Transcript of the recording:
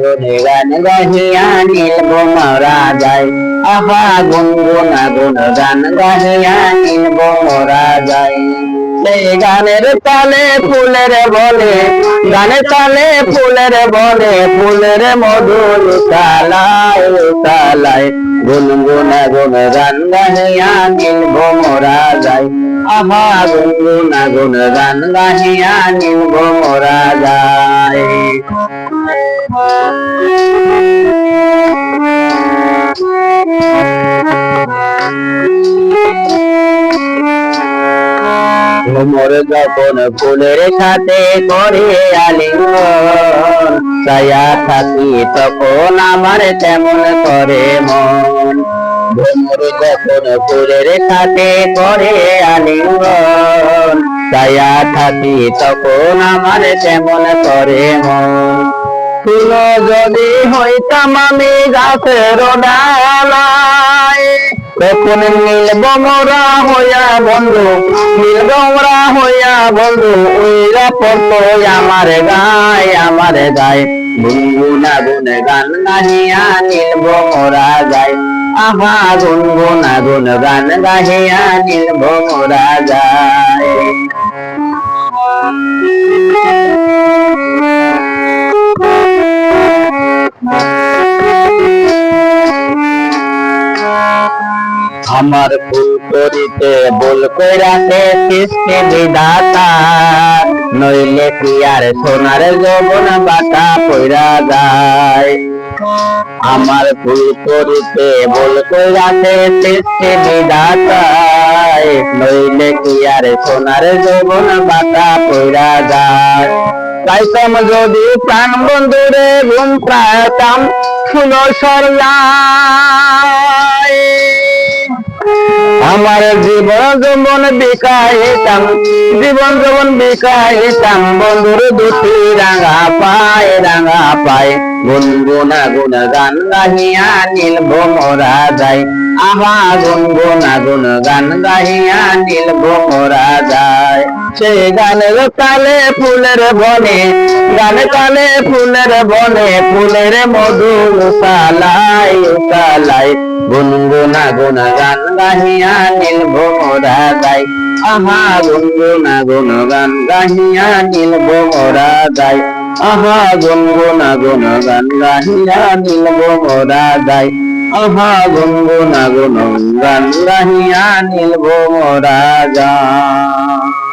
গুনে গান গাহিয়া নীলব মরা যায়, আহা গুনগুনা গুন গান গাহিয়া নীলব মরা যায়। সেই গানের তালে ফুলের বলে, গানের তালে ফুলের বলে, ফুলের মধু লুটালায় লুটালায়, গুনগুনা গুন গান গাহিয়া নীলব মরা যায়, আহা গুনগুনা গুন গান গাহিয়া নীলব মরা যায়। ভ্রমর যখন ফুলের সাথে করে আলিঙ্গন, ছায়া থাকি তখন আমার তেমন করে মন। ভ্রমর যখন ফুলের সাথে করে আলিঙ্গন, ছায়া থাকি তখন আমার তেমন করে মন। ফুল যদি হইতাম আমি গাছের ডালায়, তখন নীলব মোরা হইয়া বন্ধু, নীলব মোরা হইয়া বন্ধু, উইরা পড়তো আমার গায় আমার গায়, গুনগুনা গুন গান গাহিয়া নীলব মোরা যায়, আহা গুনগুনা গুন গান গাহিয়া নীলব মোরা যায়। আমার ভুল করিতে ভুল কইরাতে সৃষ্টি বিধাতা, নইলে কি আর সোনার যৌবন বাটা পইরা যায়। আমার ভুল করিতে ভুল কইরাতে সৃষ্টি বিধাতা, নইলে কি আর সোনার যৌবন বাটা পইরা যায়। চাইতাম যদি প্রাণ বন্ধুরে ঘুম পাইতাম ফুল সরলায়, আমার জীবন যৌবন বিকাইতাম, জীবন যৌবন বিকাইতাম, বন্ধুর দুটি রাঙা পায় রাঙা পায়, গুনগুনা গুন গান গাহিয়া নীলব মোরা যায়, আহা গুনগুনা গুন গান গাহিয়া নীলব মোরা যায়। সেই গানের তালে ফুলের বনে, গানে তালে ফুলের বনে, ফুলের মধু লুটালায় লুটালায়, গুনগুনা গুন গান গাহিয়া নীলব মোরা যায়, আহা গুনগুনা গুন গান গাহিয়া নীলব মোরা যায়, আহা গুনগুনা গুন গান গাহিয়া নীলব মোরা যায়, আহা গুনগুনা গুন গান গাহিয়া নীলব মোরা যায়।